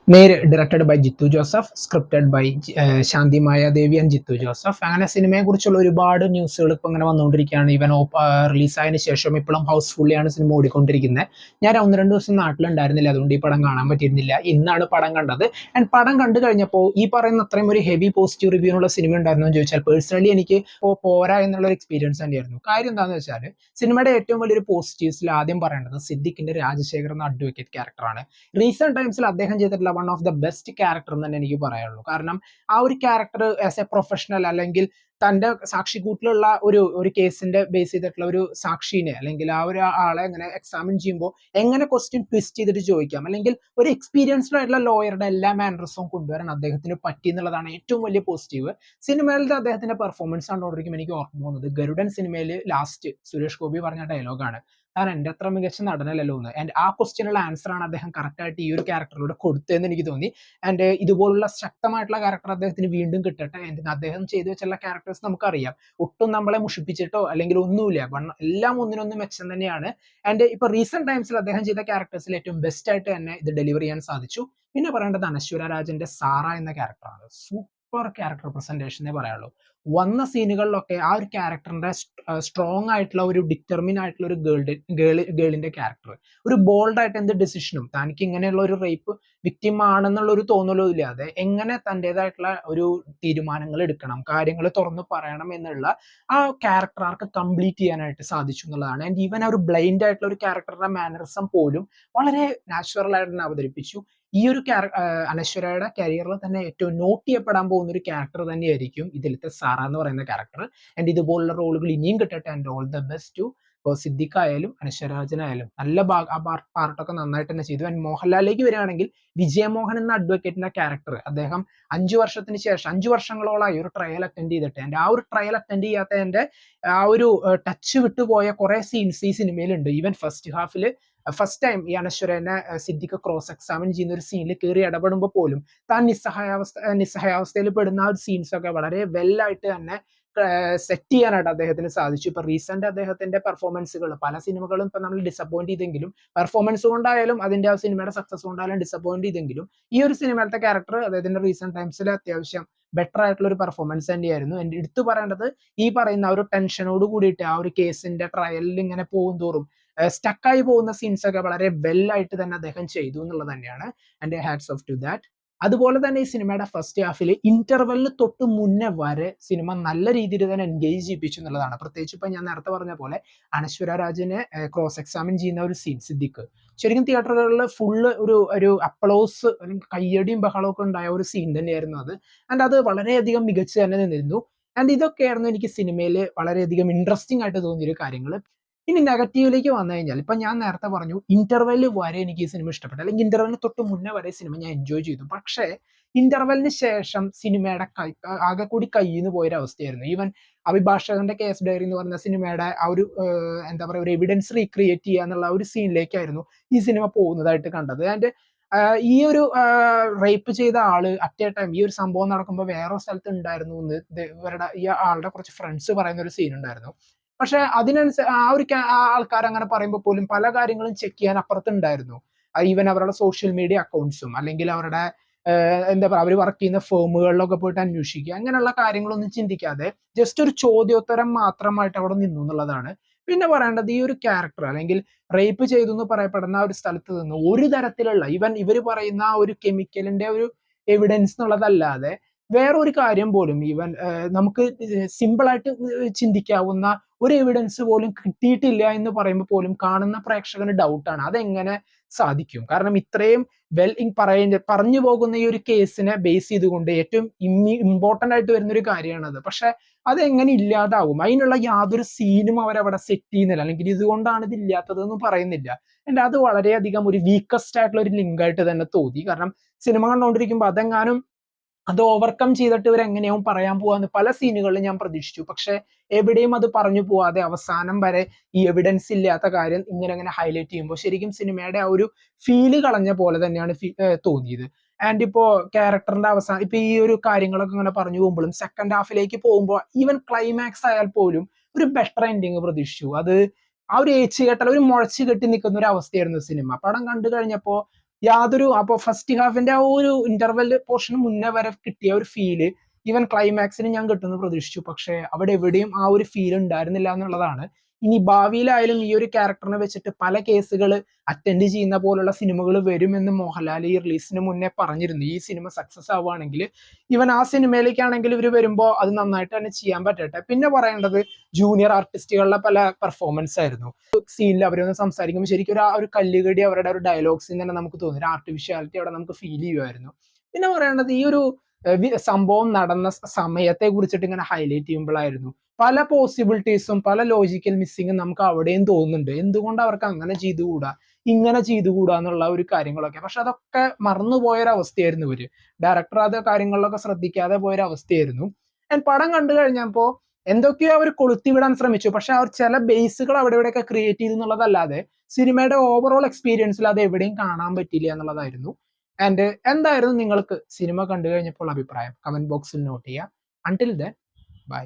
Directed by Jeethu Joseph, scripted by Shanthi Mayadevi and Jeethu Joseph. അങ്ങനെ സിനിമയെ കുറിച്ചുള്ള ഒരുപാട് ന്യൂസുകൾ ഇപ്പൊ ഇങ്ങനെ വന്നുകൊണ്ടിരിക്കുകയാണ്. ഈവൻ റിലീസായതിനു ശേഷം ഇപ്പോഴും ഹൗസ്ഫുള്ളിയാണ് സിനിമ ഓടിക്കൊണ്ടിരിക്കുന്നത്. ഞാൻ ഒന്ന് രണ്ട് ദിവസം നാട്ടിലുണ്ടായിരുന്നില്ല, അതുകൊണ്ട് ഈ പടം കാണാൻ പറ്റിയിരുന്നില്ല. ഇന്നാണ് പടം കണ്ടത്. ആൻഡ് പടം കണ്ടു കഴിഞ്ഞപ്പോൾ ഈ പറയുന്ന അത്രയും ഒരു ഹെവി പോസിറ്റീവ് റിവ്യൂ ഉള്ള സിനിമ ഉണ്ടായിരുന്നു എന്ന് ചോദിച്ചാൽ പേഴ്സണലി എനിക്ക് പോരാ എന്നുള്ള ഒരു എക്സ്പീരിയൻസ് തന്നെയായിരുന്നു. കാര്യം എന്താണെന്ന് വെച്ചാൽ സിനിമയുടെ ഏറ്റവും വലിയൊരു പോസിറ്റീവ്സിൽ ആദ്യം പറയേണ്ടത് സിദ്ദിഖിന്റെ രാജശേഖർ എന്ന അഡ്വക്കേറ്റ് ക്യാരക്ടറാണ്. റീസെന്റ് ടൈംസിൽ അദ്ദേഹം ചെയ്തിട്ടുള്ള one of the best character എന്ന് തന്നെ എനിക്ക് പറയാനുള്ളൂ. കാരണം ആ ഒരു ക്യാരക്ടർ ആസ് എ പ്രൊഫഷണൽ, അല്ലെങ്കിൽ തന്റെ സാക്ഷിക്കൂട്ടിലുള്ള ഒരു കേസിന്റെ ബേസ് ചെയ്തിട്ടുള്ള ഒരു സാക്ഷീനെ, അല്ലെങ്കിൽ ആ ഒരു ആളെ എങ്ങനെ എക്സാമിൻ ചെയ്യുമ്പോൾ എങ്ങനെ ക്വസ്റ്റ്യൻ ട്വിസ്റ്റ് ചെയ്തിട്ട് ചോദിക്കാം, അല്ലെങ്കിൽ ഒരു എക്സ്പീരിയൻസ്ഡ് ആയിട്ടുള്ള ലോയറുടെ എല്ലാ മാനറിസവും കൊണ്ടുവരാൻ അദ്ദേഹത്തിന് പറ്റി എന്നുള്ളതാണ് ഏറ്റവും വലിയ പോസിറ്റീവ്. സിനിമയിലത്തെ അദ്ദേഹത്തിന്റെ പെർഫോമൻസ് കണ്ടുകൊണ്ടിരിക്കുമ്പോൾ എനിക്ക് ഓർമ്മ പോകുന്നത് ഗരുഡൻ സിനിമയിൽ ലാസ്റ്റ് സുരേഷ് ഗോപി പറഞ്ഞ ഡയലോഗാണ്, കാരണം എന്റെ അത്ര മികച്ച നടനല്ലല്ലോ എന്ന്. ആൻഡ് ആ ക്വസ്റ്റ്യനുള്ള ആൻസർ ആണ് അദ്ദേഹം കറക്റ്റ് ആയിട്ട് ഈ ഒരു ക്യാരക്ടറിലൂടെ കൊടുത്തതെന്ന് എനിക്ക് തോന്നി. ആൻഡ് ഇതുപോലുള്ള ശക്തമായിട്ടുള്ള ക്യാരക്ടർ അദ്ദേഹത്തിന് വീണ്ടും കിട്ടട്ടെ. ആൻഡ് അദ്ദേഹം ചെയ്തു വെച്ചുള്ള ക്യാരക്ടേഴ്സ് നമുക്കറിയാം, ഒട്ടും നമ്മളെ മുഷിപ്പിച്ചിട്ടോ അല്ലെങ്കിൽ ഒന്നുമില്ല, എല്ലാം ഒന്നിനൊന്നും മെച്ചം തന്നെയാണ്. ആൻഡ് ഇപ്പൊ റീസെന്റ് ടൈംസിൽ അദ്ദേഹം ചെയ്ത ക്യാരക്ടേഴ്സിൽ ഏറ്റവും ബെസ്റ്റ് ആയിട്ട് തന്നെ ഇത് ഡെലിവർ ചെയ്യാൻ സാധിച്ചു. പിന്നെ പറയേണ്ടത് അനശ്വര രാജന്റെ സാറ എന്ന ക്യാരക്ടറാണ്. സൂപ്പർ ക്യാരക്ടർ പ്രസന്റേഷനെ പറയാനുള്ളൂ. വന്ന സീനുകളിലൊക്കെ ആ ഒരു ക്യാരക്ടറിന്റെ സ്ട്രോങ് ആയിട്ടുള്ള ഒരു ഡിറ്റർമിൻ ആയിട്ടുള്ള ഒരു ഗേളിന്റെ ക്യാരക്ടർ, ഒരു ബോൾഡ് ആയിട്ട് എന്ത് ഡിസിഷനും, തനിക്ക് ഇങ്ങനെയുള്ള ഒരു റേപ്പ് വിക്ടിം ആണെന്നുള്ള ഒരു തോന്നലോ ഇല്ലാതെ എങ്ങനെ തൻ്റെതായിട്ടുള്ള ഒരു തീരുമാനങ്ങൾ എടുക്കണം, കാര്യങ്ങൾ തുറന്നു പറയണം എന്നുള്ള ആ ക്യാരക്ടർ ആർക്ക് കംപ്ലീറ്റ് ചെയ്യാനായിട്ട് സാധിച്ചു എന്നുള്ളതാണ്. ആൻഡ് ഈവൻ ആ ഒരു ബ്ലൈൻഡ് ആയിട്ടുള്ള ഒരു ക്യാരക്ടറുടെ മാനറിസം പോലും വളരെ നാച്ചുറൽ ആയിട്ട് തന്നെ അവതരിപ്പിച്ചു. ഈ ഒരു അനശ്വരയുടെ കരിയറിൽ തന്നെ ഏറ്റവും നോട്ട് ചെയ്യപ്പെടാൻ പോകുന്ന ഒരു ക്യാരക്ടർ തന്നെയായിരിക്കും ഇതിലത്തെ സാറ എന്ന് പറയുന്ന ക്യാരക്ടർ. ആൻഡ് ഇതുപോലുള്ള റോളുകൾ ഇനിയും കിട്ടട്ടെ. And all the best to ഇപ്പോൾ സിദ്ദിഖ് ആയാലും അനശ്വരാജനായാലും നല്ല ആ പാർട്ടൊക്കെ നന്നായിട്ട് തന്നെ ചെയ്തു. ആൻഡ് മോഹൻലാലിലേക്ക് വരികയാണെങ്കിൽ വിജയമോഹൻ എന്ന അഡ്വക്കേറ്റിന്റെ ക്യാരക്ടർ അദ്ദേഹം 5 വർഷത്തിന് ശേഷം 5 വർഷങ്ങളോളായി ഒരു ട്രയൽ അറ്റൻഡ് ചെയ്തിട്ട്, ആൻഡ് ആ ഒരു ട്രയൽ അറ്റൻഡ് ചെയ്യാത്തതിന്റെ ആ ഒരു ടച്ച് വിട്ടുപോയ കുറെ സീൻസ് ഈ സിനിമയിലുണ്ട്. ഈവൻ ഫസ്റ്റ് ഹാഫിൽ ഫസ്റ്റ് ടൈം ഈ അനശ്വരനെ സിദ്ദിഖ് ക്രോസ് എക്സാമിൻ ചെയ്യുന്ന ഒരു സീനിൽ കയറി ഇടപെടുമ്പോൾ പോലും താൻ നിസ്സഹായാവസ്ഥയിൽ പെടുന്ന ആ ഒരു സീൻസ് ഒക്കെ വളരെ വെല്ലായിട്ട് തന്നെ സെറ്റ് ചെയ്യാനായിട്ട് അദ്ദേഹത്തിന് സാധിച്ചു. ഇപ്പൊ റീസെന്റ് അദ്ദേഹത്തിന്റെ പെർഫോമൻസുകൾ പല സിനിമകളും ഇപ്പൊ നമ്മൾ ഡിസപ്പോയിന്റ് ചെയ്തെങ്കിലും, പെർഫോമൻസ് കൊണ്ടായാലും അതിന്റെ ആ സിനിമയുടെ സക്സസ് കൊണ്ടായാലും ഡിസപ്പോയിന്റ് ചെയ്തെങ്കിലും, ഈ ഒരു സിനിമയിലത്തെ ക്യാരക്ടർ അദ്ദേഹത്തിന്റെ റീസെന്റ് ടൈംസിൽ അത്യാവശ്യം ബെറ്റർ ആയിട്ടുള്ള ഒരു പെർഫോമൻസ് തന്നെയായിരുന്നു. എന്റെ എടുത്തു പറയേണ്ടത് ഈ പറയുന്ന ആ ഒരു ടെൻഷനോട് കൂടിയിട്ട് ആ ഒരു കേസിന്റെ ട്രയലിൽ ഇങ്ങനെ പോകും തോറും സ്റ്റക്കായി പോകുന്ന സീൻസ് ഒക്കെ വളരെ വെല്ലായിട്ട് തന്നെ അദ്ദേഹം ചെയ്തു എന്നുള്ളത് തന്നെയാണ്. And hats of two that. അതുപോലെ തന്നെ ഈ സിനിമയുടെ ഫസ്റ്റ് ഹാഫിൽ ഇന്റർവെല്ലിന് തൊട്ട് മുന്നേ വരെ സിനിമ നല്ല രീതിയിൽ തന്നെ എൻഗേജ് ചെയ്യിപ്പിച്ചു എന്നുള്ളതാണ്. പ്രത്യേകിച്ച് ഇപ്പൊ ഞാൻ നേരത്തെ പറഞ്ഞ പോലെ അനശ്വര രാജനെ ക്രോസ് എക്സാമിൻ ചെയ്യുന്ന ഒരു സീൻ സിദ്ദിഖ്, ശരിക്കും തിയേറ്ററുകളിൽ ഫുള്ള് ഒരു അപ്ലോസ്, കയ്യടിയും ബഹളവും ഒക്കെ ഉണ്ടായ ഒരു സീൻ തന്നെയായിരുന്നു അത്. ആൻഡ് അത് വളരെയധികം മികച്ചു തന്നെ നിന്നിരുന്നു. ആൻഡ് ഇതൊക്കെയായിരുന്നു എനിക്ക് സിനിമയിൽ വളരെയധികം ഇൻട്രസ്റ്റിംഗ് ആയിട്ട് തോന്നിയൊരു കാര്യങ്ങൾ. ഇനി നെഗറ്റീവിലേക്ക് വന്നു കഴിഞ്ഞാൽ ഇപ്പൊ ഞാൻ നേരത്തെ പറഞ്ഞു ഇന്റർവെല് വരെ എനിക്ക് ഈ സിനിമ ഇഷ്ടപ്പെട്ടു, അല്ലെങ്കിൽ ഇന്റർവെലിന് തൊട്ട് മുന്നേ വരെ സിനിമ ഞാൻ എൻജോയ് ചെയ്തു. പക്ഷേ ഇന്റർവെലിന് ശേഷം സിനിമയുടെ ആകെ കൂടി കയ്യിന്ന് പോയൊരു അവസ്ഥയായിരുന്നു. ഈവൻ അഭിഭാഷകന്റെ കേസ് ഡയറി എന്ന് പറഞ്ഞ സിനിമയുടെ ആ ഒരു എന്താ പറയുക, ഒരു എവിഡൻസ് റീക്രിയേറ്റ് ചെയ്യുക എന്നുള്ള ഒരു സീനിലേക്കായിരുന്നു ഈ സിനിമ പോകുന്നതായിട്ട് കണ്ടത്. ആൻഡ് ഈ ഒരു റേപ്പ് ചെയ്ത ആള് അറ്റ് എ ടൈം ഈ ഒരു സംഭവം നടക്കുമ്പോൾ വേറെ സ്ഥലത്ത് ഉണ്ടായിരുന്നു എന്ന് ഇവരുടെ ഈ ആളുടെ കുറച്ച് ഫ്രണ്ട്സ് പറയുന്ന ഒരു സീൻ ഉണ്ടായിരുന്നു. പക്ഷെ ആ ഒരു ആൾക്കാർ അങ്ങനെ പറയുമ്പോൾ പോലും പല കാര്യങ്ങളും ചെക്ക് ചെയ്യാൻ അപ്പുറത്തുണ്ടായിരുന്നു. ഈവൻ അവരുടെ സോഷ്യൽ മീഡിയ അക്കൗണ്ട്സും, അല്ലെങ്കിൽ അവരുടെ എന്താ പറയുക, അവർ വർക്ക് ചെയ്യുന്ന ഫേമുകളിലൊക്കെ പോയിട്ട് അന്വേഷിക്കുക, അങ്ങനെയുള്ള കാര്യങ്ങളൊന്നും ചിന്തിക്കാതെ ജസ്റ്റ് ഒരു ചോദ്യോത്തരം മാത്രമായിട്ട് അവിടെ നിന്നു എന്നുള്ളതാണ്. പിന്നെ പറയേണ്ടത് ഈ ഒരു ക്യാരക്ടർ, അല്ലെങ്കിൽ റേപ്പ് ചെയ്തു എന്ന് പറയപ്പെടുന്ന ആ ഒരു സ്ഥലത്ത് നിന്ന് ഒരു തരത്തിലുള്ള ഈവൻ ഇവർ പറയുന്ന ആ ഒരു കെമിക്കലിന്റെ ഒരു എവിഡൻസ് എന്നുള്ളതല്ലാതെ വേറൊരു കാര്യം പോലും ഈവൻ നമുക്ക് സിമ്പിൾ ആയിട്ട് ചിന്തിക്കാവുന്ന ഒരു എവിഡൻസ് പോലും കിട്ടിയിട്ടില്ല എന്ന് പറയുമ്പോൾ പോലും കാണുന്ന പ്രേക്ഷകന് ഡൗട്ടാണ് അതെങ്ങനെ സാധിക്കും. കാരണം ഇത്രയും പറഞ്ഞു പോകുന്ന ഈ ഒരു കേസിനെ ബേസ് ചെയ്തുകൊണ്ട് ഏറ്റവും ഇമ്പോർട്ടന്റ് ആയിട്ട് വരുന്ന ഒരു കാര്യമാണത്. പക്ഷെ അതെങ്ങനെ ഇല്ലാതാവും, അതിനുള്ള യാതൊരു സീനും അവരവിടെ സെറ്റ് ചെയ്യുന്നില്ല, അല്ലെങ്കിൽ ഇതുകൊണ്ടാണ് ഇത് ഇല്ലാത്തതെന്ന് പറയുന്നില്ല. എന്റെ അത് വളരെയധികം ഒരു വീക്കസ്റ്റ് ആയിട്ടുള്ള ഒരു ലിങ്ക് ആയിട്ട് തന്നെ തോന്നി. കാരണം സിനിമ കണ്ടുകൊണ്ടിരിക്കുമ്പോൾ അതെങ്ങാനും അത് ഓവർകം ചെയ്തിട്ട് ഇവർ എങ്ങനെയാവും പറയാൻ പോവാന്ന് പല സീനുകളിലും ഞാൻ പ്രതീക്ഷിച്ചു. പക്ഷെ എവിടെയും അത് പറഞ്ഞു പോവാതെ അവസാനം വരെ ഈ എവിഡൻസ് ഇല്ലാത്ത കാര്യം ഇങ്ങനെ ഹൈലൈറ്റ് ചെയ്യുമ്പോൾ ശരിക്കും സിനിമയുടെ ആ ഒരു ഫീല് കളഞ്ഞ പോലെ തന്നെയാണ് തോന്നിയത്. ആൻഡ് ഇപ്പോ ക്യാരക്ടറിന്റെ അവസാനം ഇപ്പൊ ഈ ഒരു കാര്യങ്ങളൊക്കെ ഇങ്ങനെ പറഞ്ഞു പോകുമ്പോഴും സെക്കൻഡ് ഹാഫിലേക്ക് പോകുമ്പോൾ ഈവൻ ക്ലൈമാക്സ് ആയാൽ പോലും ഒരു ബെറ്റർ എൻഡിങ് പ്രതീക്ഷിച്ചു. അത് ആ ഒരു ഏച്ച് കെട്ടൽ, ഒരു മുഴച്ചു കെട്ടി നിൽക്കുന്ന ഒരു അവസ്ഥയായിരുന്നു സിനിമ. പടം കണ്ടു കഴിഞ്ഞപ്പോ യാതൊരു അപ്പോൾ ഫസ്റ്റ് ഹാഫിന്റെ ആ ഒരു ഇന്റർവെൽ പോർഷന് മുന്നേ വരെ കിട്ടിയ ഒരു ഫീല് ഈവൻ ക്ലൈമാക്സിന് ഞാൻ കിട്ടുമെന്ന് പ്രതീക്ഷിച്ചു. പക്ഷെ അവിടെ എവിടെയും ആ ഒരു ഫീൽ ഉണ്ടായിരുന്നില്ല എന്നുള്ളതാണ്. ഇനി ഭാവിയിലായാലും ഈ ഒരു ക്യാരക്ടറിനെ വെച്ചിട്ട് പല കേസുകൾ അറ്റൻഡ് ചെയ്യുന്ന പോലുള്ള സിനിമകൾ വരുമെന്ന് മോഹൻലാൽ ഈ റിലീസിന് മുന്നേ പറഞ്ഞിരുന്നു. ഈ സിനിമ സക്സസ് ആവുകയാണെങ്കിൽ ഇവൻ ആ സിനിമയിലേക്കാണെങ്കിൽ ഇവർ വരുമ്പോൾ അത് നന്നായിട്ട് തന്നെ ചെയ്യാൻ പറ്റട്ടെ. പിന്നെ പറയേണ്ടത് ജൂനിയർ ആർട്ടിസ്റ്റുകളുടെ പല പെർഫോമൻസ് ആയിരുന്നു. സീനിൽ അവരൊന്ന് സംസാരിക്കുമ്പോൾ ശരിക്കും ഒരു കല്ലുകടി അവരുടെ ഒരു ഡയലോഗ്സിൽ തന്നെ നമുക്ക് തോന്നി, ഒരു ആർട്ടിഫിഷ്യാലിറ്റി അവിടെ നമുക്ക് ഫീൽ ചെയ്യുമായിരുന്നു. പിന്നെ പറയേണ്ടത് ഈ ഒരു സംഭവം നടന്ന സമയത്തെ കുറിച്ചിട്ട് ഇങ്ങനെ ഹൈലൈറ്റ് ചെയ്യുമ്പോഴായിരുന്നു പല പോസിബിലിറ്റീസും പല ലോജിക്കൽ മിസ്സിങ്ങും നമുക്ക് അവിടെയും തോന്നുന്നുണ്ട്. എന്തുകൊണ്ട് അവർക്ക് അങ്ങനെ ചെയ്തുകൂടാ, ഇങ്ങനെ ചെയ്തുകൂടാ എന്നുള്ള ഒരു കാര്യങ്ങളൊക്കെ. പക്ഷെ അതൊക്കെ മറന്നുപോയൊരവസ്ഥയായിരുന്നു ഇവര്. ഡയറക്ടർ അത് കാര്യങ്ങളിലൊക്കെ ശ്രദ്ധിക്കാതെ പോയൊരവസ്ഥയായിരുന്നു. പടം കണ്ടു കഴിഞ്ഞപ്പോ എന്തൊക്കെയോ അവർ കൊളുത്തിവിടാൻ ശ്രമിച്ചു. പക്ഷെ അവർ ചില ബേസുകൾ അവിടെ ഇവിടെയൊക്കെ ക്രിയേറ്റ് ചെയ്തു എന്നുള്ളതല്ലാതെ സിനിമയുടെ ഓവറോൾ എക്സ്പീരിയൻസിൽ അത് എവിടെയും കാണാൻ പറ്റില്ല എന്നുള്ളതായിരുന്നു. ആൻഡ് എന്തായിരുന്നു നിങ്ങൾക്ക് സിനിമ കണ്ടു കഴിഞ്ഞപ്പോൾ അഭിപ്രായം? കമന്റ് ബോക്സിൽ നോട്ട് ചെയ്യുക. Until then bye.